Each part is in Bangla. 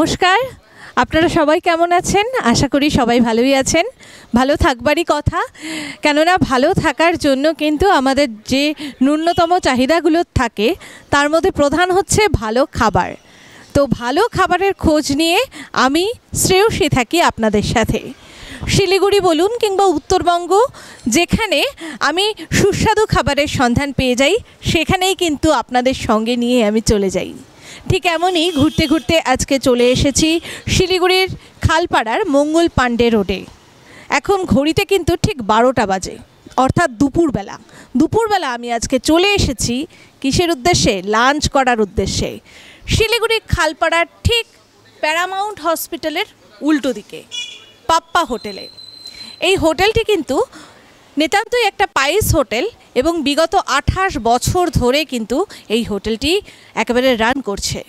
নমস্কার, আপনারা সবাই কেমন আছেন? আশা করি সবাই ভালোই আছেন। ভালো থাকবারই কথা, কেননা ভালো থাকার জন্য কিন্তু আমাদের যে ন্যূনতম চাহিদাগুলো থাকে তার মধ্যে প্রধান হচ্ছে ভালো খাবার। তো ভালো খাবারের খোঁজ নিয়ে আমি শ্রেয়সী থাকি আপনাদের সাথে। শিলিগুড়ি বলুন কিংবা উত্তরবঙ্গ, যেখানে আমি সুস্বাদু খাবারের সন্ধান পেয়ে যাই সেখানেই কিন্তু আপনাদের সঙ্গে নিয়ে আমি চলে যাই। ঠিক এমনই ঘুরতে ঘুরতে আজকে চলে এসেছি শিলিগুড়ির খালপাড়ার মঙ্গল পাণ্ডে রোডে। এখন ঘড়িতে কিন্তু ঠিক 12টা বাজে, অর্থাৎ দুপুরবেলা আমি আজকে চলে এসেছি কিসের উদ্দেশ্যে? লাঞ্চ করার উদ্দেশ্যে। শিলিগুড়ির খালপাড়ার ঠিক প্যারামাউন্ট হসপিটালের উল্টো দিকে পাপ্পা হোটেলে। এই হোটেলটি কিন্তু নিতান্তই একটা পাইস হোটেল এবং বিগত 28 বছর ধরে কিন্তু এই হোটেলটি একেবারে রান করছে।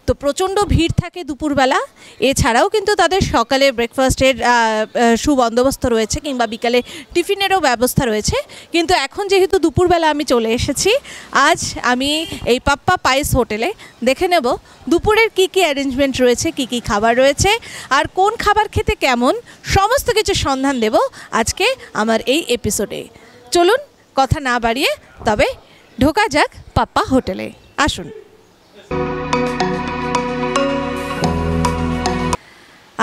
তো প্রচণ্ড ভিড় থাকে দুপুরবেলা। এছাড়াও কিন্তু তাদের সকালে ব্রেকফাস্টের সুবন্দোবস্ত রয়েছে কিংবা বিকালে টিফিনেরও ব্যবস্থা রয়েছে। কিন্তু এখন যেহেতু দুপুরবেলা আমি চলে এসেছি, আজ আমি এই পাপ্পা পাইস হোটেলে দেখে নেব দুপুরের কী কী অ্যারেঞ্জমেন্ট রয়েছে, কী কী খাবার রয়েছে, আর কোন খাবার খেতে কেমন, সমস্ত কিছু সন্ধান দেব আজকে আমার এই এপিসোডে। চলুন কথা না বাড়িয়ে তবে ঢোকা যাক পাপ্পা হোটেলে। আসুন।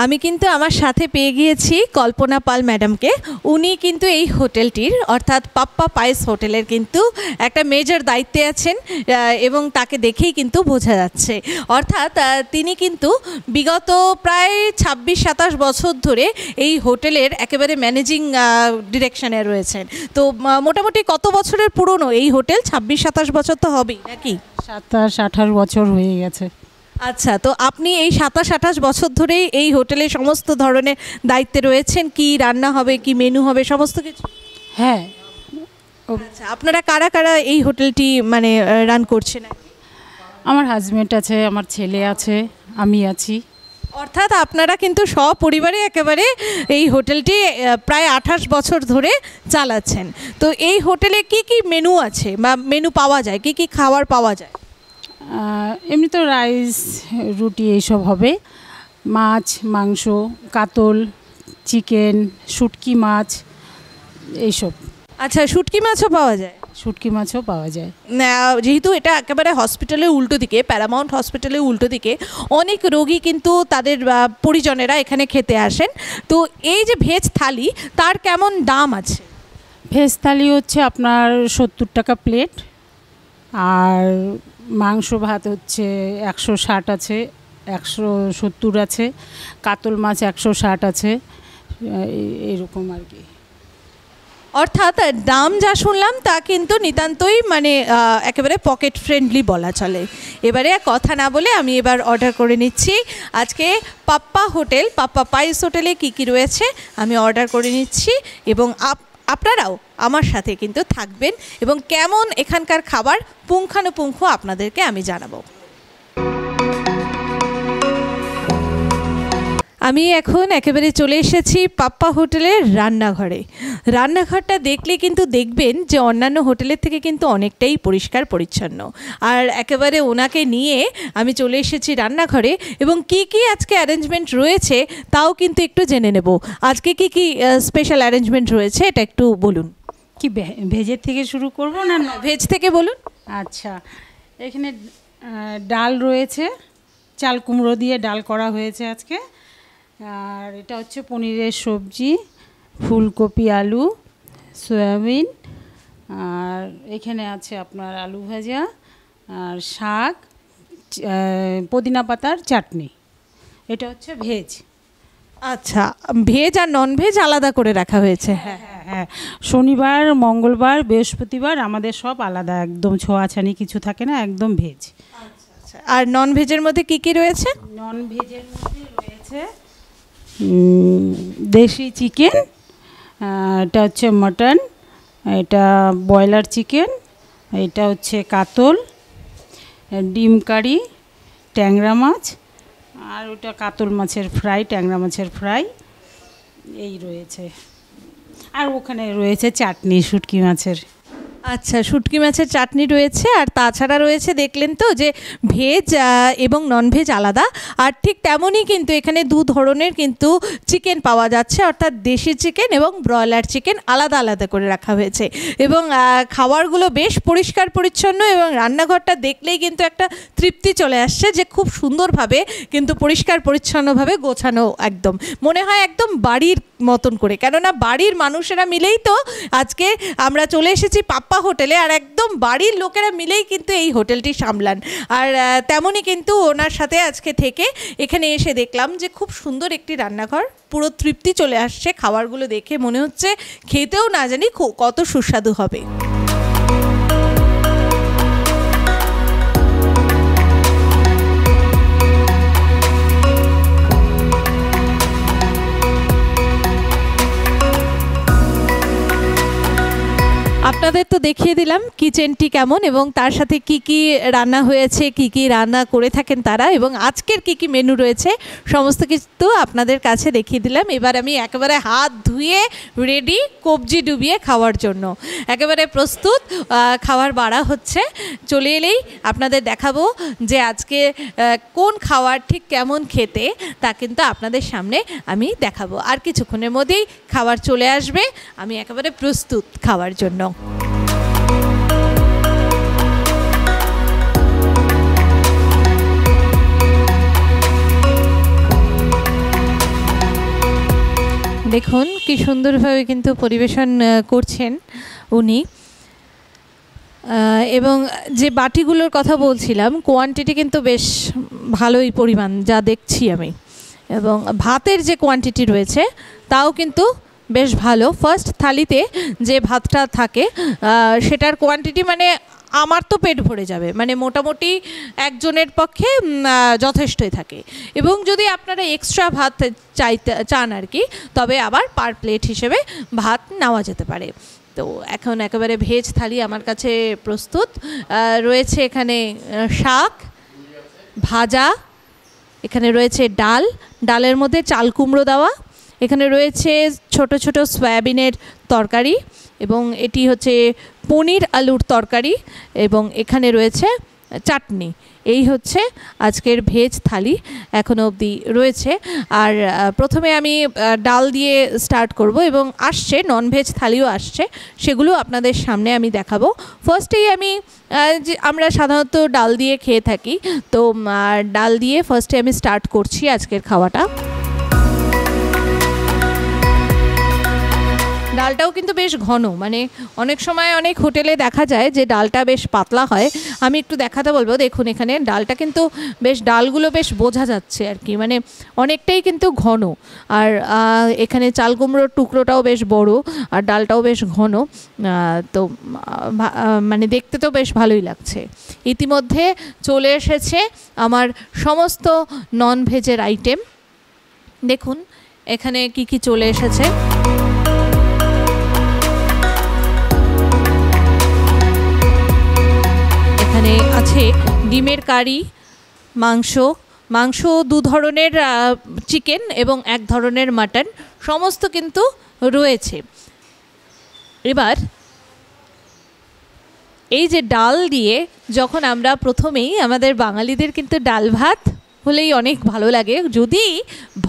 আমি কিন্তু আমার সাথে পেয়ে গিয়েছি কল্পনা পাল ম্যাডামকে। উনি কিন্তু এই হোটেলটির অর্থাৎ পাপ্পা পাইস হোটেলের কিন্তু একটা মেজর দায়িত্বে আছেন এবং তাকে দেখেই কিন্তু বোঝা যাচ্ছে। অর্থাৎ তিনি কিন্তু বিগত প্রায় 26-27 বছর ধরে এই হোটেলের একেবারে ম্যানেজিং ডিরেকশনে রয়েছেন। তো মোটামুটি কত বছরের পুরনো এই হোটেল? 26-27 বছর তো হবেই নাকি? 27-28 বছর হয়ে গেছে। আচ্ছা, তো আপনি এই 27-28 বছর ধরে এই হোটেলে সমস্ত ধরনের দায়িত্বে রয়েছেন। কি রান্না হবে, কি মেনু হবে, সমস্ত কিছু? হ্যাঁ। আচ্ছা, আপনারা কারা কারা এই হোটেলটি মানে রান করছেন? আমার হাজব্যান্ড আছে, আমার ছেলে আছে, আমি আছি। অর্থাৎ আপনারা কিন্তু সপরিবারে একেবারে এই হোটেলটি প্রায় 28 বছর ধরে চালাচ্ছেন। তো এই হোটেলে কি কি মেনু আছে বা মেনু পাওয়া যায়, কি কি খাবার পাওয়া যায়? এমনি তো রাইস, রুটি এইসব হবে। মাছ, মাংস, কাতল, চিকেন, শুটকি মাছ এইসব। আচ্ছা, শুটকি মাছও পাওয়া যায়? শুটকি মাছও পাওয়া যায়। যেহেতু এটা একেবারে হসপিটালের উল্টো দিকে, প্যারামাউন্ট হসপিটালের উল্টো দিকে, অনেক রোগী কিন্তু তাদের পরিজনেরা এখানে খেতে আসেন। তো এই যে ভেজ থালি, তার কেমন দাম আছে? ভেজ থালি হচ্ছে আপনার 70 টাকা প্লেট, আর মাংস ভাত হচ্ছে 160 আছে, 170 আছে, কাতল মাছ 160 আছে, এরকম আর কি। অর্থাৎ দাম যা শুনলাম তা কিন্তু নিতান্তই মানে একেবারে পকেট ফ্রেন্ডলি বলা চলে। এবারে কথা না বলে আমি এবার অর্ডার করে নিচ্ছি। আজকে পাপ্পা হোটেল, পাপ্পা পাইস হোটেলে কী কী রয়েছে আমি অর্ডার করে নিচ্ছি এবং আপনারাও আমার সাথে কিন্তু থাকবেন এবং কেমন এখানকার খাবার পুঙ্খানুপুঙ্খ আপনাদেরকে আমি জানাবো। আমি এখন একেবারে চলে এসেছি পাপ্পা হোটেলের রান্নাঘরে। রান্নাঘরটা দেখলে কিন্তু দেখবেন যে অন্যান্য হোটেলের থেকে কিন্তু অনেকটাই পরিষ্কার পরিচ্ছন্ন। আর একেবারে ওনাকে নিয়ে আমি চলে এসেছি রান্নাঘরে এবং কি কি আজকে অ্যারেঞ্জমেন্ট রয়েছে তাও কিন্তু একটু জেনে নেব। আজকে কি কি স্পেশাল অ্যারেঞ্জমেন্ট রয়েছে এটা একটু বলুন। কি ভেজের থেকে শুরু করব না? ভেজ থেকে বলুন। আচ্ছা, এখানে ডাল রয়েছে, চাল কুমড়ো দিয়ে ডাল করা হয়েছে আজকে। আর এটা হচ্ছে পনিরের সবজি, ফুলকপি, আলু, সয়াবিন, আর এখানে আছে আপনার আলু ভাজা আর শাক, পুদিনা পাতার চাটনি। এটা হচ্ছে ভেজ। আচ্ছা, ভেজ আর নন ভেজ আলাদা করে রাখা হয়েছে? হ্যাঁ হ্যাঁ, শনিবার, মঙ্গলবার, বৃহস্পতিবার আমাদের সব আলাদা, একদম ছোঁয়াছানি কিছু থাকে না, একদম ভেজ। আচ্ছা, আর নন ভেজের মধ্যে কি কি রয়েছে? নন ভেজের মধ্যে রয়েছে দেশি চিকেন, এটা হচ্ছে মটন, এটা ব্রয়লার চিকেন, এটা হচ্ছে কাতল, ডিম কারি, ট্যাংরা মাছ, আর ওটা কাতল মাছের ফ্রাই, ট্যাংরা মাছের ফ্রাই, এই রয়েছে। আর ওখানে রয়েছে চাটনি শুটকি মাছের। আচ্ছা, শুটকি মাছের চাটনি রয়েছে, আর তাছাড়া রয়েছে দেখলেন তো যে ভেজ এবং ননভেজ আলাদা। আর ঠিক তেমনই কিন্তু এখানে দু ধরনের কিন্তু চিকেন পাওয়া যাচ্ছে, অর্থাৎ দেশি চিকেন এবং ব্রয়লার চিকেন আলাদা আলাদা করে রাখা হয়েছে। এবং খাবারগুলো বেশ পরিষ্কার পরিচ্ছন্ন, এবং রান্নাঘরটা দেখলেই কিন্তু একটা তৃপ্তি চলে আসছে যে খুব সুন্দরভাবে কিন্তু পরিষ্কার পরিচ্ছন্নভাবে গোছানো, একদম মনে হয় একদম বাড়ির মতন করে। কেননা বাড়ির মানুষেরা মিলেই তো আজকে আমরা চলে এসেছি পাপ্পা হোটেলে, আর একদম বাড়ির লোকেরা মিলেই কিন্তু এই হোটেলটি সামলান। আর তেমনই কিন্তু ওনার সাথে আজকে থেকে এখানে এসে দেখলাম যে খুব সুন্দর একটি রান্নাঘর, পুরো তৃপ্তি চলে আসছে। খাবারগুলো দেখে মনে হচ্ছে খেতেও না জানি কত সুস্বাদু হবে। আপনাদের তো দেখিয়ে দিলাম কিচেনটি কেমন, এবং তার সাথে কি কি রান্না হয়েছে, কি কি রান্না করে থাকেন তারা, এবং আজকের কি কি মেনু রয়েছে সমস্ত কিছু আপনাদের কাছে দেখিয়ে দিলাম। এবার আমি একেবারে হাত ধুয়ে রেডি, কবজি ডুবিয়ে খাওয়ার জন্য একেবারে প্রস্তুত। খাবার বাড়া হচ্ছে, চলে এলেই আপনাদের দেখাবো যে আজকে কোন খাবার ঠিক কেমন খেতে, তা কিন্তু আপনাদের সামনে আমি দেখাবো। আর কিছুক্ষণের মধ্যেই খাবার চলে আসবে, আমি একেবারে প্রস্তুত খাওয়ার জন্য। দেখুন কি সুন্দরভাবে কিন্তু পরিবেশন করছেন উনি। এবং যে বাটিগুলোর কথা বলছিলাম, কোয়ান্টিটি কিন্তু বেশ ভালোই পরিমাণ যা দেখছি আমি, এবং ভাতের যে কোয়ান্টিটি রয়েছে তাও কিন্তু বেশ ভালো। ফার্স্ট থালিতে যে ভাতটা থাকে সেটার কোয়ান্টিটি মানে আমার তো পেট ভরে যাবে, মানে মোটামুটি একজনের পক্ষে যথেষ্টই থাকে। এবং যদি আপনারা এক্সট্রা ভাত চান আর কি, তবে আবার পার প্লেট হিসেবে ভাত নেওয়া যেতে পারে। তো এখন একেবারে ভেজ থালি আমার কাছে প্রস্তুত রয়েছে। এখানে শাক ভাজা, এখানে রয়েছে ডাল, ডালের মধ্যে চাল কুমড়ো দেওয়া, এখানে রয়েছে ছোট ছোট সয়াবিনের তরকারি, এবং এটি হচ্ছে পনির আলুর তরকারি, এবং এখানে রয়েছে চাটনি। এই হচ্ছে আজকের ভেজ থালি এখনো অবধি রয়েছে। আর প্রথমে আমি ডাল দিয়ে স্টার্ট করব, এবং আসছে ননভেজ থালিও আসছে, সেগুলো আপনাদের সামনে আমি দেখাবো। ফার্স্টেই আমরা সাধারণত ডাল দিয়ে খেয়ে থাকি, তো ডাল দিয়ে ফার্স্টে আমি স্টার্ট করছি আজকের খাওয়াটা। ডালটাও কিন্তু বেশ ঘন, মানে অনেক সময় অনেক হোটেলে দেখা যায় যে ডালটা বেশ পাতলা হয়। আমি একটু দেখাতে বলবো, দেখুন এখানে ডালটা কিন্তু বেশ, ডালগুলো বেশ বোঝা যাচ্ছে আর কি, মানে অনেকটাই কিন্তু ঘন। আর এখানে চাল কুমড়োর টুকরোটাও বেশ বড়, আর ডালটাও বেশ ঘন, তো মানে দেখতে তো বেশ ভালোই লাগছে। ইতিমধ্যে চলে এসেছে আমার সমস্ত নন ভেজের আইটেম, দেখুন এখানে কি কি চলে এসেছে। এখানে আছে ডিমের কারি, মাংস দু ধরনের, চিকেন এবং এক ধরনের মাটন, সমস্ত কিন্তু রয়েছে। এবার এই যে ডাল দিয়ে, যখন আমরা প্রথমেই, আমাদের বাঙালিদের কিন্তু ডাল ভাত হলেই অনেক ভালো লাগে, যদি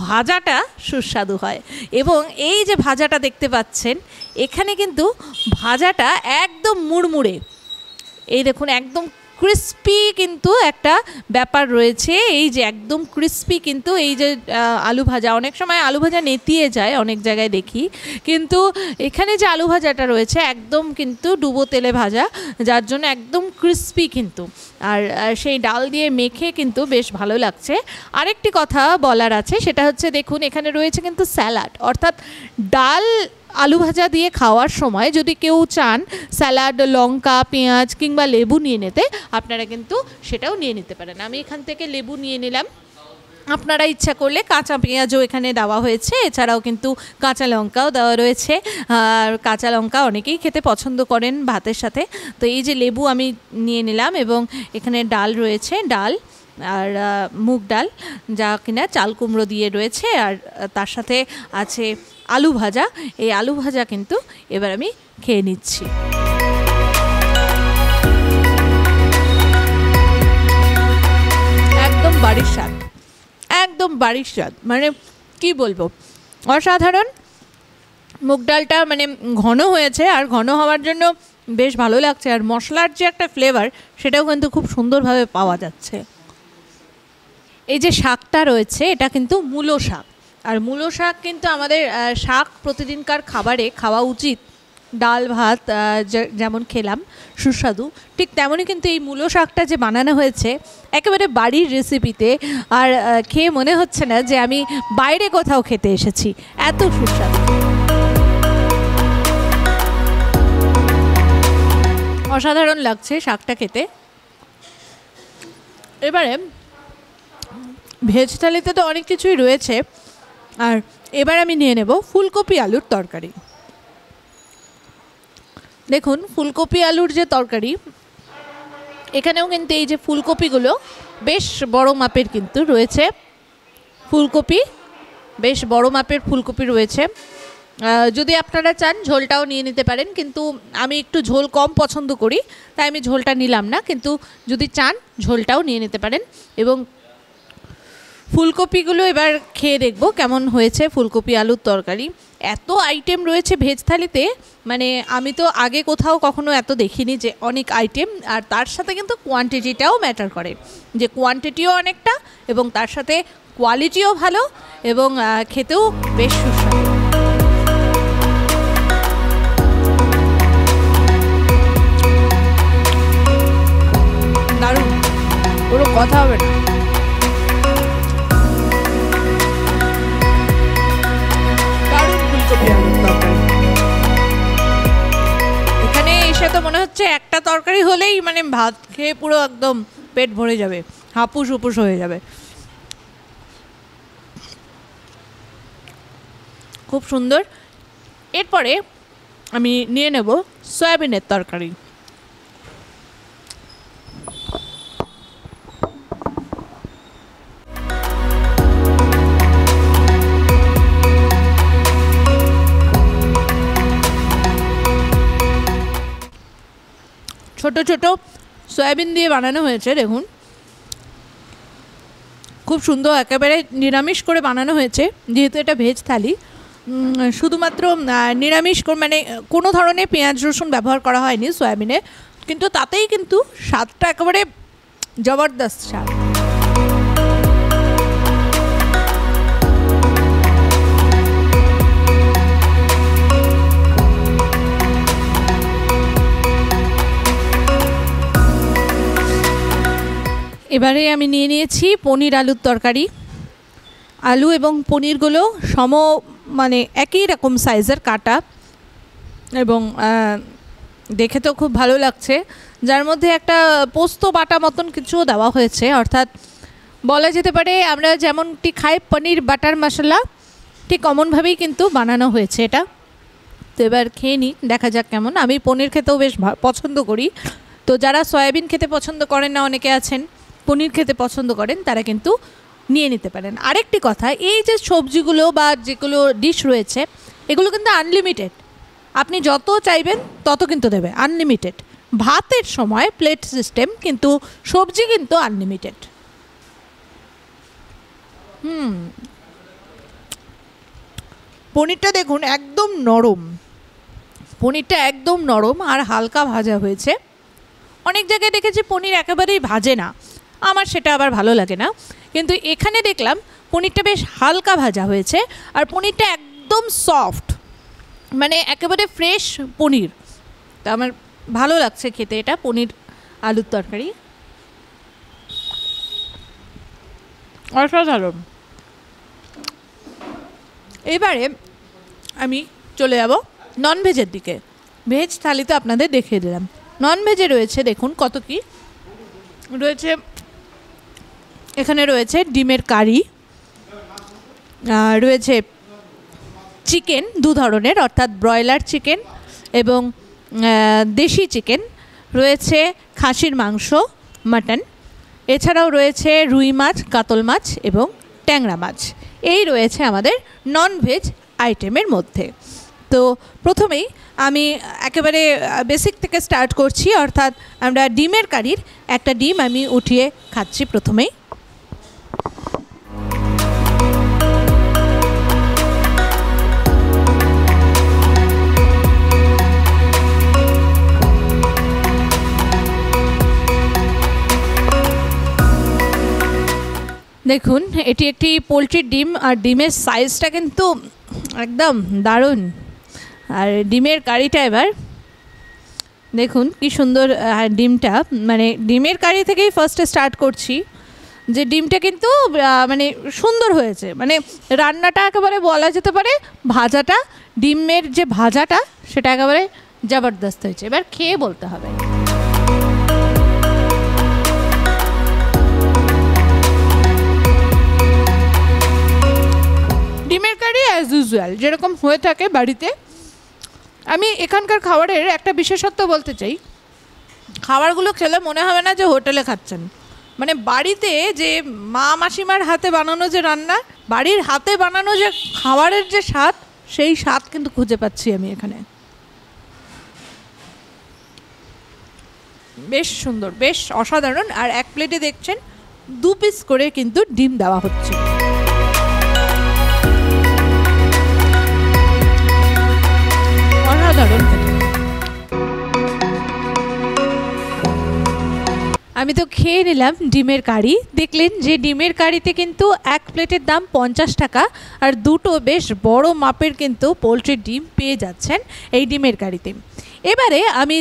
ভাজাটা সুস্বাদু হয়। এবং এই যে ভাজাটা দেখতে পাচ্ছেন, এখানে কিন্তু ভাজাটা একদম মুড়মুড়ে, এই দেখুন একদম ক্রিস্পি কিন্তু একটা ব্যাপার রয়েছে। এই যে একদম ক্রিস্পি কিন্তু এই যে আলু ভাজা, অনেক সময় আলু ভাজা নেতিয়ে যায় অনেক জায়গায় দেখি, কিন্তু এখানে যে আলু ভাজাটা রয়েছে একদম কিন্তু ডুবো তেলে ভাজা, যার জন্য একদম ক্রিস্পি কিন্তু। আর সেই ডাল দিয়ে মেখে কিন্তু বেশ ভালো লাগছে। আরেকটি কথা বলার আছে, সেটা হচ্ছে দেখুন এখানে রয়েছে কিন্তু স্যালাড, অর্থাৎ ডাল আলু ভাজা দিয়ে খাওয়ার সময় যদি কেউ চান স্যালাড, লঙ্কা, পেঁয়াজ কিংবা লেবু নিয়ে নিতে, আপনারা কিন্তু সেটাও নিয়ে নিতে পারেন। আমি এখান থেকে লেবু নিয়ে নিলাম, আপনারা ইচ্ছা করলে কাঁচা পেঁয়াজও এখানে দেওয়া হয়েছে, এছাড়াও কিন্তু কাঁচা লঙ্কাও দেওয়া রয়েছে। আর কাঁচা লঙ্কা অনেকেই খেতে পছন্দ করেন ভাতের সাথে। তো এই যে লেবু আমি নিয়ে নিলাম, এবং এখানে ডাল রয়েছে, ডাল আর মুগ ডাল, যা কিনা চাল কুমড়ো দিয়ে রয়েছে, আর তার সাথে আছে আলু ভাজা। এই আলু ভাজা কিন্তু এবার আমি খেয়ে নিচ্ছি। বাড়ির স্বাদ, একদম বাড়ির স্বাদ, মানে কি বলবো, অসাধারণ। মুগ ডালটা মানে ঘন হয়েছে, আর ঘন হওয়ার জন্য বেশ ভালো লাগছে, আর মশলার যে একটা ফ্লেভার সেটাও কিন্তু খুব সুন্দরভাবে পাওয়া যাচ্ছে। এই যে শাকটা রয়েছে এটা কিন্তু মূলো শাক, আর মূলো শাক কিন্তু আমাদের শাক প্রতিদিনকার খাবারে খাওয়া উচিত। ডাল ভাত যেমন খেলাম সুস্বাদু, ঠিক তেমনই কিন্তু এই মূলো শাকটা যে বানানো হয়েছে একেবারে বাড়ির রেসিপিতে, আর খেয়ে মনে হচ্ছে না যে আমি বাইরে কোথাও খেতে এসেছি, এত সুস্বাদু। অসাধারণ লাগছে শাকটা খেতে। এবারে ভেজ থালিতে তো অনেক কিছুই রয়েছে, আর এবার আমি নিয়ে নেব ফুলকপি আলুর তরকারি। দেখুন ফুলকপি আলুর যে তরকারি, এখানেও কিন্তু এই যে ফুলকপিগুলো বেশ বড় মাপের কিন্তু রয়েছে, ফুলকপি বেশ বড় মাপের ফুলকপি রয়েছে। যদি আপনারা চান ঝোলটাও নিয়ে নিতে পারেন, কিন্তু আমি একটু ঝোল কম পছন্দ করি তাই আমি ঝোলটা নিলাম না, কিন্তু যদি চান ঝোলটাও নিয়ে নিতে পারেন। এবং ফুলকপিগুলো এবার খেয়ে দেখব কেমন হয়েছে ফুলকপি আলুর তরকারি। এত আইটেম রয়েছে ভেজ থালিতে, মানে আমি তো আগে কোথাও কখনো এত দেখিনি যে অনেক আইটেম, আর তার সাথে কিন্তু কোয়ান্টিটিটাও ম্যাটার করে, যে কোয়ান্টিটিও অনেকটা এবং তার সাথে কোয়ালিটিও ভালো এবং খেতেও বেশ সুস্বাদু। দারুণ, কোনো কথা হবে না। এখানে এসে তো মনে হচ্ছে একটা তরকারি হলেই মানে ভাত খেয়ে পুরো একদম পেট ভরে যাবে, হাপুস হুপুস হয়ে যাবে। খুব সুন্দর। এরপরে আমি নিয়ে নেব সয়াবিনের তরকারি। ছোট ছোট সয়াবিন দিয়ে বানানো হয়েছে, দেখুন খুব সুন্দর, একেবারে নিরামিষ করে বানানো হয়েছে। যেহেতু এটা ভেজ থালি, শুধুমাত্র নিরামিষ মানে কোনো ধরনের পেঁয়াজ রসুন ব্যবহার করা হয়নি সয়াবিনে, কিন্তু তাতেই কিন্তু স্বাদটা একেবারে জবরদস্ত স্বাদ। এবারে আমি নিয়ে নিয়েছি পনির আলুর তরকারি। আলু এবং পনিরগুলো মানে একই রকম সাইজের কাটা, এবং দেখে তো খুব ভালো লাগছে, যার মধ্যে একটা পোস্ত বাটা মতন কিছুও দেওয়া হয়েছে, অর্থাৎ বলা যেতে পারে আমরা যেমনটি খাই পনির বাটার মশলা, ঠিক অমনভাবেই কিন্তু বানানো হয়েছে এটা। তো এবার খেয়ে নিই, দেখা যাক কেমন। আমি পনির খেতেও বেশ পছন্দ করি, তো যারা সয়াবিন খেতে পছন্দ করেন না, অনেকে আছেন পনির খেতে পছন্দ করেন, তারা কিন্তু নিয়ে নিতে পারেন। আরেকটি কথা, এই যে সবজিগুলো বা যেগুলো ডিশ রয়েছে এগুলো কিন্তু আনলিমিটেড, আপনি যত চাইবেন তত কিন্তু দেবে, আনলিমিটেড। ভাতের সময় প্লেট সিস্টেম, কিন্তু সবজি কিন্তু আনলিমিটেড। পনিরটা দেখুন একদম নরম, পনিরটা একদম নরম আর হালকা ভাজা হয়েছে। অনেক জায়গায় দেখেছি পনির একেবারেই ভাজে না, আমার সেটা আবার ভালো লাগে না, কিন্তু এখানে দেখলাম পনিরটা বেশ হালকা ভাজা হয়েছে, আর পনিরটা একদম সফট, মানে একেবারে ফ্রেশ পনির। তা আমার ভালো লাগছে খেতে এটা পনির আলুর তরকারি, অসাধারণ। এবারে আমি চলে যাব ননভেজের দিকে। ভেজ থালি তো আপনাদের দেখিয়ে দিলাম, ননভেজে রয়েছে দেখুন কত কি রয়েছে। এখানে রয়েছে ডিমের কারি, রয়েছে চিকেন দু ধরনের, অর্থাৎ ব্রয়লার চিকেন এবং দেশি চিকেন, রয়েছে খাসির মাংস মাটন, এছাড়াও রয়েছে রুই মাছ, কাতল মাছ এবং ট্যাংরা মাছ। এই রয়েছে আমাদের ননভেজ আইটেমের মধ্যে। তো প্রথমেই আমি একেবারে বেসিক থেকে স্টার্ট করছি, অর্থাৎ আমরা ডিমের কারির একটা ডিম আমি উঠিয়ে খাচ্ছি প্রথমেই। দেখুন এটি একটি পোলট্রির ডিম, আর ডিমের সাইজটা কিন্তু একদম দারুণ। আর ডিমের কারিটা এবার দেখুন কি সুন্দর। ডিমটা মানে ডিমের কারি থেকেই ফার্স্টে স্টার্ট করছি, যে ডিমটা কিন্তু মানে সুন্দর হয়েছে, মানে রান্নাটা একেবারে বলা যেতে পারে ভাজাটা, ডিমের যে ভাজাটা সেটা একেবারে জবরদস্ত হয়েছে। এবার খেয়ে বলতে হবে। ডিমের কারি অ্যাজ ইউজুয়াল যেরকম হয়ে থাকে বাড়িতে। আমি এখানকার খাবারের একটা বিশেষত্ব বলতে চাই, খাবারগুলো খেলে মনে হবে না যে হোটেলে খাচ্ছেন, মানে বাড়িতে যে মা মাসিমার হাতে বানানো যে রান্না, বাড়ির হাতে বানানো যে খাবারের যে স্বাদ, সেই স্বাদ কিন্তু খুঁজে পাচ্ছি আমি এখানে। বেশ সুন্দর, বেশ অসাধারণ। আর এক প্লেটে দেখছেন 2 পিস করে কিন্তু ডিম দেওয়া হচ্ছে। অসাধারণ। আমি তো খেয়ে নিলাম ডিমের কারি। দেখলেন যে ডিমের কারিতে কিন্তু এক প্লেটের দাম 50 টাকা, আর দুটো বেশ বড় মাপের কিন্তু পোলট্রির ডিম পেয়ে যাচ্ছেন এই ডিমের কারিতে। এবারে আমি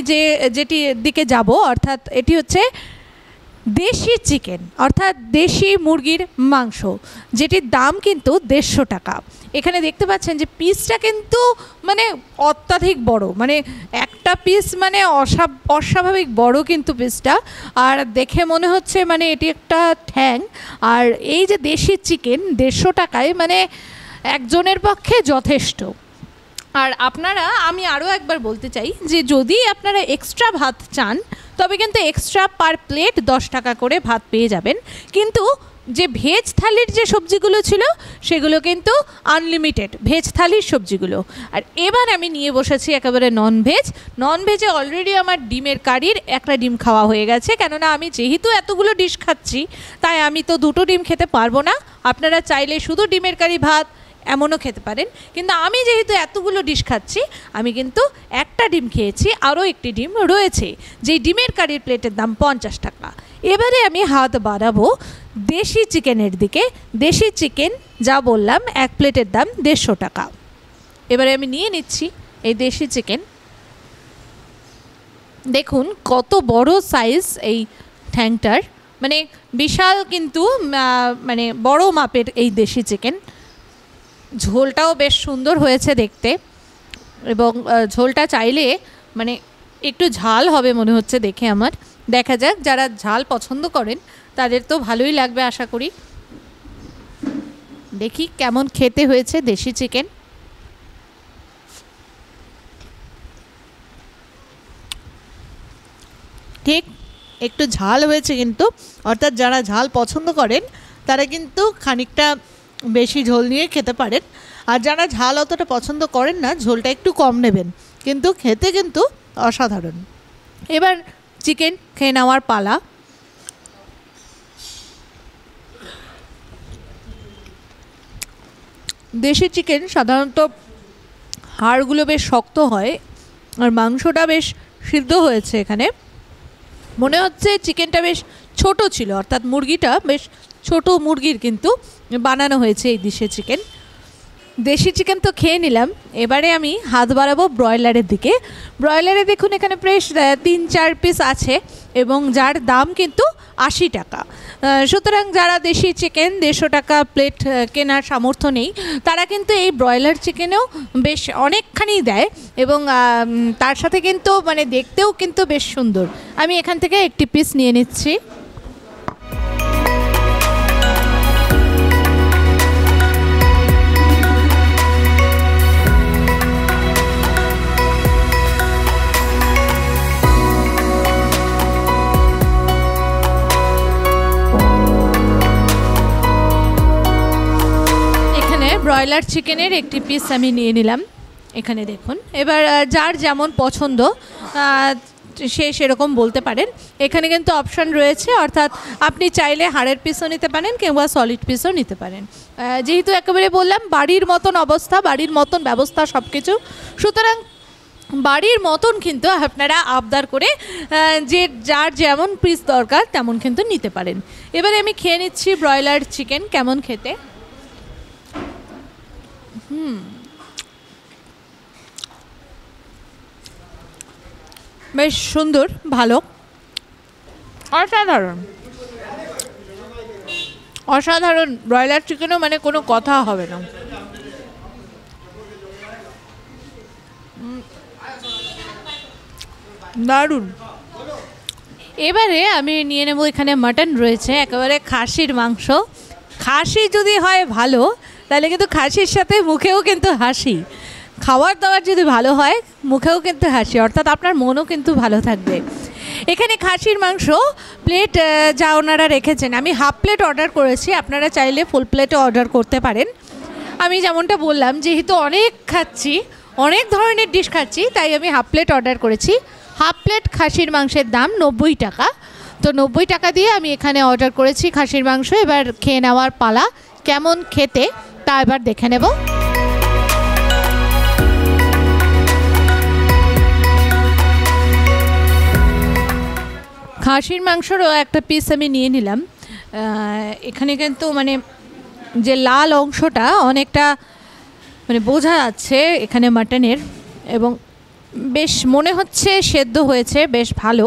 যেটি দিকে যাব, অর্থাৎ এটি হচ্ছে দেশি চিকেন, অর্থাৎ দেশি মুরগির মাংস, যেটির দাম কিন্তু 150 টাকা। এখানে দেখতে পাচ্ছেন যে পিসটা কিন্তু মানে অত্যাধিক বড়, মানে একটা পিস মানে অস্বাভাবিক বড় কিন্তু পিসটা। আর দেখে মনে হচ্ছে মানে এটি একটা ঠ্যাং। আর এই যে দেশি চিকেন 150 টাকায় মানে একজনের পক্ষে যথেষ্ট। আর আপনারা, আমি আরও একবার বলতে চাই যে যদি আপনারা এক্সট্রা ভাত চান তবে কিন্তু এক্সট্রা পার প্লেট 10 টাকা করে ভাত পেয়ে যাবেন। কিন্তু যে ভেজ থালির যে সবজিগুলো ছিল সেগুলো কিন্তু আনলিমিটেড, ভেজ থালির সবজিগুলো। আর এবার আমি নিয়ে বসেছি একেবারে ননভেজে অলরেডি আমার ডিমের কারির একটা ডিম খাওয়া হয়ে গেছে, কেননা আমি যেহেতু এতগুলো ডিশ খাচ্ছি তাই আমি তো 2টো ডিম খেতে পারবো না। আপনারা চাইলে শুধু ডিমের কারি ভাত এমনও খেতে পারেন, কিন্তু আমি যেহেতু এতগুলো ডিশ খাচ্ছি আমি কিন্তু একটা ডিম খেয়েছি, আরও একটি ডিম রয়েছে, যেই ডিমের কারির প্লেটের দাম 50 টাকা। এবারে আমি হাত বাড়াবো দেশি চিকেনের দিকে। দেশি চিকেন যা বললাম এক প্লেটের দাম 150 টাকা। এবারে আমি নিয়ে নিচ্ছি এই দেশি চিকেন। দেখুন কত বড় সাইজ এই ঠ্যাংটার, মানে বিশাল কিন্তু মানে বড় মাপের এই দেশি চিকেন। ঝোলটাও বেশ সুন্দর হয়েছে দেখতে, এবং ঝোলটা চাইলে মানে একটু ঝাল হবে মনে হচ্ছে দেখে আমার। দেখা যাক, যারা ঝাল পছন্দ করেন তাদের তো ভালোই লাগবে আশা করি। দেখি কেমন খেতে হয়েছে দেশি চিকেন। ঠিক একটু ঝাল হয়েছে কিন্তু, অর্থাৎ যারা ঝাল পছন্দ করেন তারা কিন্তু খানিকটা বেশি ঝোল নিয়ে খেতে পারেন, আর যারা ঝাল অতটা পছন্দ করেন না ঝোলটা একটু কম নেবেন, কিন্তু খেতে কিন্তু অসাধারণ। এবার চিকেন খেয়ে নেওয়ার পালা। দেশি চিকেন সাধারণত হাড়গুলো বেশ শক্ত হয়, আর মাংসটা বেশ সিদ্ধ হয়েছে। এখানে মনে হচ্ছে চিকেনটা বেশ ছোট ছিল, অর্থাৎ মুরগিটা বেশ ছোট মুরগির কিন্তু বানানো হয়েছে এই দেশি চিকেন তো খেয়ে নিলাম। এবারে আমি হাত বাড়াবো ব্রয়লারের দিকে। ব্রয়লারে দেখুন এখানে বেশ 3-4 পিস আছে, এবং যার দাম কিন্তু 80 টাকা। সুতরাং যারা দেশি চিকেন 150 টাকা প্লেট কেনার সামর্থ্য নেই তারা কিন্তু এই ব্রয়লার চিকেনেও বেশ অনেকখানি দেয়, এবং তার সাথে কিন্তু মানে দেখতেও কিন্তু বেশ সুন্দর। আমি এখান থেকে একটি পিস নিয়ে নিচ্ছি। ব্রয়লার চিকেনের একটি পিস আমি নিয়ে নিলাম। এখানে দেখুন, এবার যার যেমন পছন্দ সে সেরকম বলতে পারেন। এখানে কিন্তু অপশান রয়েছে, অর্থাৎ আপনি চাইলে হাড়ের পিসও নিতে পারেন কিংবা সলিড পিসও নিতে পারেন। যেহেতু একেবারে বললাম বাড়ির মতন অবস্থা, বাড়ির মতন ব্যবস্থা সব কিছু, সুতরাং বাড়ির মতন কিন্তু আপনারা আবদার করে যে যার যেমন পিস দরকার তেমন কিন্তু নিতে পারেন। এবারে আমি খেয়ে নিচ্ছি ব্রয়লার চিকেন, কেমন খেতে। বেশ সুন্দর, ভালো, অসাধারণ অসাধারণ। ব্রয়লার চিকেনও মানে কোনো কথা হবে না। দারুণ। এবারে আমি নিয়ে নেব, এখানে মাটন রয়েছে, একেবারে খাসির মাংস। খাসি যদি হয় ভালো, তাহলে কিন্তু খাসির সাথে মুখেও কিন্তু হাসি। খাবার দাবার যদি ভালো হয়, মুখেও কিন্তু হাসি, অর্থাৎ আপনার মনও কিন্তু ভালো থাকবে। এখানে খাসির মাংস প্লেট যা ওনারা রেখেছেন, আমি হাফ প্লেট অর্ডার করেছি, আপনারা চাইলে ফুল প্লেটও অর্ডার করতে পারেন। আমি যেমনটা বললাম, যেহেতু অনেক খাচ্ছি, অনেক ধরনের ডিশ খাচ্ছি, তাই আমি হাফ প্লেট অর্ডার করেছি। হাফ প্লেট খাসির মাংসের দাম 90 টাকা। তো 90 টাকা দিয়ে আমি এখানে অর্ডার করেছি খাসির মাংস। এবার খেয়ে নেওয়ার পালা, কেমন খেতে তা এবার দেখে নেব। খাসির মাংসরও একটা পিস আমি নিয়ে নিলাম। এখানে কিন্তু মানে যে লাল অংশটা অনেকটা মানে বোঝা যাচ্ছে এখানে মাটনের, এবং বেশ মনে হচ্ছে সেদ্ধ হয়েছে, বেশ ভালো।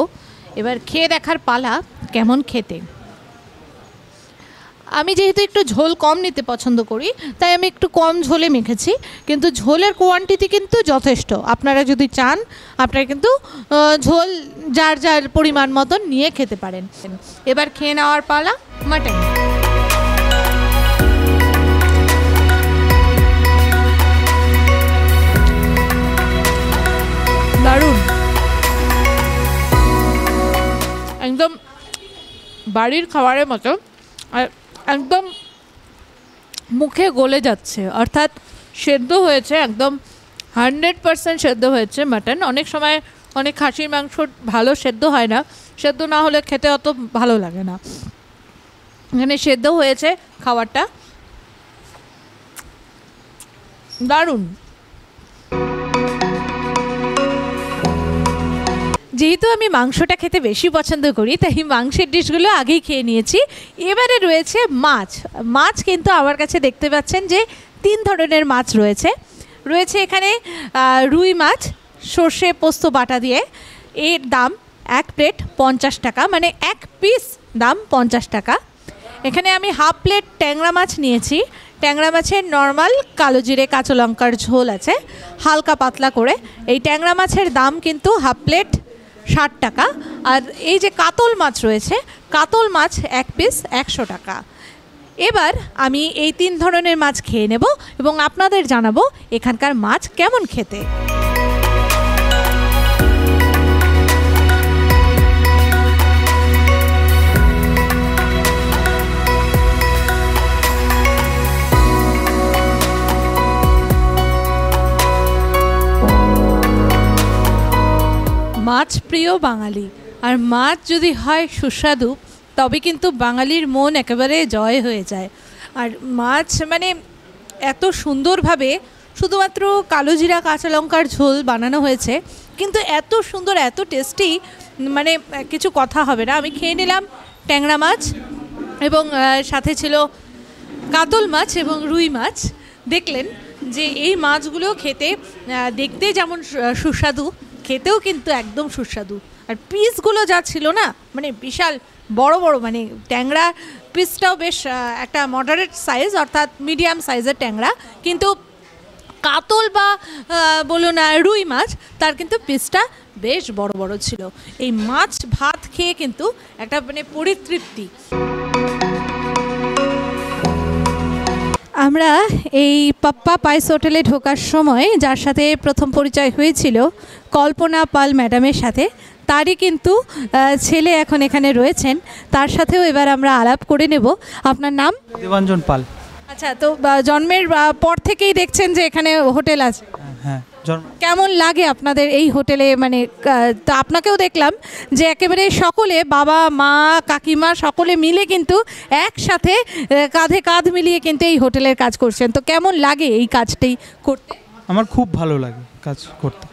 এবার খেয়ে দেখার পালা, কেমন খেতে। আমি যেহেতু একটু ঝোল কম নিতে পছন্দ করি, তাই আমি একটু কম ঝোলে মেখেছি, কিন্তু ঝোলের কোয়ান্টিটি কিন্তু যথেষ্ট। আপনারা যদি চান, আপনারা কিন্তু ঝোল যার যার পরিমাণ মতন নিয়ে খেতে পারেন। এবার খেয়ে নেওয়ার পালা, মাটন। দারুণ, একদম বাড়ির খাবারের মতো, আর একদম মুখে গলে যাচ্ছে, অর্থাৎ সেদ্ধ হয়েছে, একদম 100% সেদ্ধ হয়েছে মাটন। অনেক সময় অনেক খাসির মাংস ভালো সেদ্ধ হয় না, সেদ্ধ না হলে খেতে অত ভালো লাগে না। এখানে সেদ্ধ হয়েছে খাবারটা, দারুণ। যেহেতু আমি মাংসটা খেতে বেশি পছন্দ করি, তাই মাংসের ডিশগুলো আগেই খেয়ে নিয়েছি। এবারে রয়েছে মাছ। মাছ কিন্তু আমার কাছে দেখতে পাচ্ছেন যে 3 ধরনের মাছ রয়েছে। এখানে রুই মাছ সর্ষে পোস্ত বাটা দিয়ে, এর দাম 1 প্লেট 50 টাকা, মানে 1 পিস দাম 50 টাকা। এখানে আমি হাফ প্লেট ট্যাংরা মাছ নিয়েছি। ট্যাংরা মাছের নর্মাল কালো জিরে কাঁচা লঙ্কার ঝোল আছে, হালকা পাতলা করে। এই ট্যাংরা মাছের দাম কিন্তু হাফ প্লেট 60 টাকা। আর এই যে কাতল মাছ রয়েছে, কাতল মাছ 1 পিস 100 টাকা। এবার আমি এই 3 ধরনের মাছ খেয়ে নেব এবং আপনাদের জানাবো এখানকার মাছ কেমন খেতে। মাছ প্রিয় বাঙালি, আর মাছ যদি হয় সুস্বাদু, তবে কিন্তু বাঙালির মন একেবারে জয় হয়ে যায়। আর মাছ মানে এত সুন্দরভাবে শুধুমাত্র কালো জিরা কাঁচা লঙ্কার ঝোল বানানো হয়েছে, কিন্তু এত সুন্দর, এত টেস্টি, মানে কিছু কথা হবে না। আমি খেয়ে নিলাম ট্যাংরা মাছ, এবং সাথে ছিল কাতল মাছ এবং রুই মাছ। দেখলেন যে এই মাছগুলো খেতে দেখতে যেমন সুস্বাদু, খেতেও কিন্তু একদম সুস্বাদু। আর পিসগুলো যা ছিল না, মানে বিশাল বড় বড়, মানে ট্যাংরা পিসটাও বেশ একটা মডারেট সাইজ, অর্থাৎ মিডিয়াম সাইজের ট্যাংরা, কিন্তু কাতল বা বলুন রুই মাছ, তার কিন্তু পিসটা বেশ বড় বড় ছিল। এই মাছ ভাত খেয়ে কিন্তু একটা মানে পরিতৃপ্তি। আমরা এই পাপ্পা পাইস হোটেলে ঢোকার সময় যার সাথে প্রথম পরিচয় হয়েছিল, কল্পনা পাল ম্যাডামের সাথে, তারই কিন্তু ছেলে এখন এখানে রয়েছেন, তার সাথেও এবার আমরা আলাপ করে নেব। আপনার নাম? দেবাঞ্জন পাল। আচ্ছা, তো জন্মের পর থেকেই দেখছেন যে এখানে হোটেল আছে? হ্যাঁ। কেমন লাগে আপনাদের এই হোটেলে? মানে তো আপনাকেও দেখলাম যে একেবারে সকলে, বাবা মা কাকিমা সকলে মিলে কিন্তু একসাথে কাঁধে কাঁধ মিলিয়ে কিন্তু এই হোটেলের কাজ করছেন। তো কেমন লাগে এই কাজটাই করতে? আমার খুব ভালো লাগে কাজ করতে।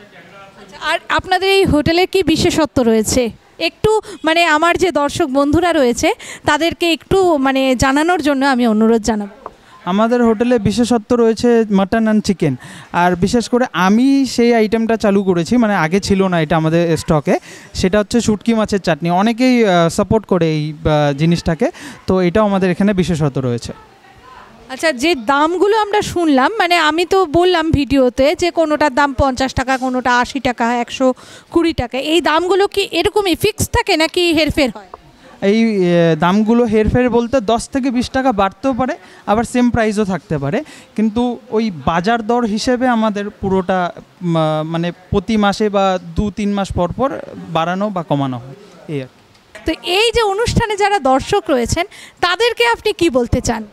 আর আপনাদের এই হোটেলের কি বিশেষত্ব রয়েছে একটু মানে আমার যে দর্শক বন্ধুরা রয়েছে তাদেরকে একটু মানে জানানোর জন্য আমি অনুরোধ জানাবো। আমাদের হোটেলে বিশেষত্ব রয়েছে মাটন অ্যান্ড চিকেন, আর বিশেষ করে আমি সেই আইটেমটা চালু করেছি, মানে আগে ছিল না এটা আমাদের স্টকে, সেটা হচ্ছে শুটকি মাছের চাটনি। অনেকেই সাপোর্ট করে এই জিনিসটাকে, তো এটাও আমাদের এখানে বিশেষত্ব রয়েছে। আচ্ছা, যে দামগুলো আমরা শুনলাম, মানে আমি তো বললাম ভিডিওতে যে কোনোটার দাম 50 টাকা, কোনোটা 80 টাকা, 120 টাকা, এই দামগুলো কি এরকমই ফিক্স থাকে নাকি হেরফের হয়? এই দামগুলো হেরফের বলতে 10 থেকে 20 টাকা বাড়তেও পারে, আবার সেম প্রাইসও থাকতে পারে, কিন্তু ওই বাজার দর হিসেবে আমাদের পুরোটা মানে প্রতি মাসে বা 2-3 মাস পর পর বাড়ানো বা কমানো হয় এই আর কি। তো এই যে অনুষ্ঠানে যারা দর্শক রয়েছেন তাদেরকে আপনি কি বলতে চান?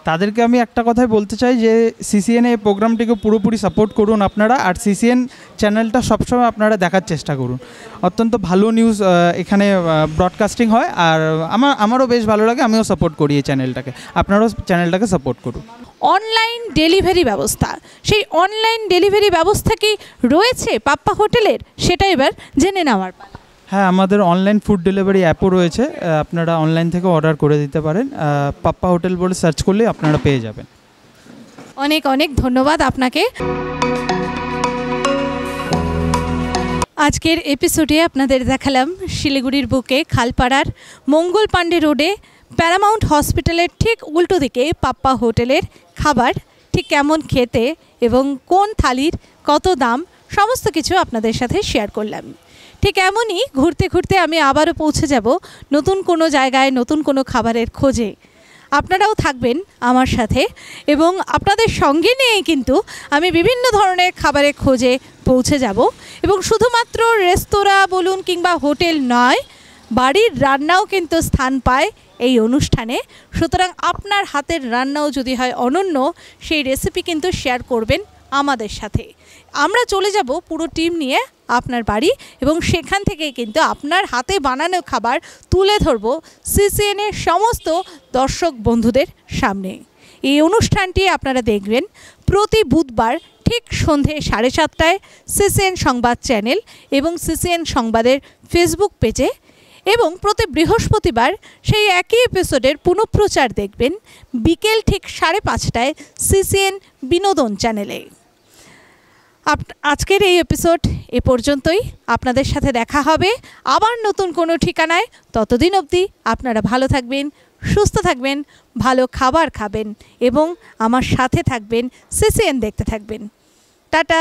তাদেরকে আমি একটা কথাই বলতে চাই যে সিসিএন এই প্রোগ্রামটিকে পুরোপুরি সাপোর্ট করুন আপনারা, আর সিসিএন চ্যানেলটা সবসময় আপনারা দেখার চেষ্টা করুন। অত্যন্ত ভালো নিউজ এখানে ব্রডকাস্টিং হয়, আর আমারও বেশ ভালো লাগে, আমিও সাপোর্ট করি এই চ্যানেলটাকে, আপনারাও চ্যানেলটাকে সাপোর্ট করুন। অনলাইন ডেলিভারি ব্যবস্থা, সেই অনলাইন ডেলিভারি ব্যবস্থা কি রয়েছে পাপ্পা হোটেলের, সেটা এবার জেনে নেওয়ার পালা। হ্যাঁ, আমাদের অনলাইন ফুড ডেলিভারি অ্যাপও রয়েছে, আপনারা অনলাইন থেকে অর্ডার করে দিতে পারেন, পাপ্পা হোটেল বলে সার্চ করলে আপনারা পেয়ে যাবেন। অনেক অনেক ধন্যবাদ আপনাকে। আজকের এপিসোডে আপনাদের দেখালাম শিলিগুড়ির বুকে খালপাড়ার মঙ্গল পাণ্ডে রোডে প্যারামাউন্ট হসপিটালের ঠিক উল্টো দিকে পাপ্পা হোটেলের খাবার ঠিক কেমন খেতে এবং কোন থালির কত দাম সমস্ত কিছু আপনাদের সাথে শেয়ার করলাম। ঠিক এমনই ঘুরতে ঘুরতে আমি আবারও পৌঁছে যাব নতুন কোনো জায়গায়, নতুন কোনো খাবারের খোঁজে। আপনারাও থাকবেন আমার সাথে এবং আপনাদের সঙ্গে নিয়েই কিন্তু আমি বিভিন্ন ধরনের খাবারের খোঁজে পৌঁছে যাব। এবং শুধুমাত্র রেস্তোরাঁ বলুন কিংবা হোটেল নয়, বাড়ির রান্নাও কিন্তু স্থান পায় এই অনুষ্ঠানে। সুতরাং আপনার হাতের রান্নাও যদি হয় অনন্য, সেই রেসিপি কিন্তু শেয়ার করবেন আমাদের সাথে। আমরা চলে যাব পুরো টিম নিয়ে আপনার বাড়ি, এবং সেখান থেকেই কিন্তু আপনার হাতে বানানো খাবার তুলে ধরব সিসিএনের সমস্ত দর্শক বন্ধুদের সামনে। এই অনুষ্ঠানটি আপনারা দেখবেন প্রতি বুধবার ঠিক সন্ধে 7:30টায় সিসিএন সংবাদ চ্যানেল এবং সিসিএন সংবাদের ফেসবুক পেজে, এবং প্রতি বৃহস্পতিবার সেই একই এপিসোডের পুনঃপ্রচার দেখবেন বিকেল ঠিক 5:30টায় সিসিএন বিনোদন চ্যানেলে। আজকের এই এপিসোড এ পর্যন্তই। আপনাদের সাথে দেখা হবে আবার নতুন কোনো ঠিকানায়। ততদিন অবধি আপনারা ভালো থাকবেন, সুস্থ থাকবেন, ভালো খাবার খাবেন এবং আমার সাথে থাকবেন, সিসিএন দেখতে থাকবেন। টাটা।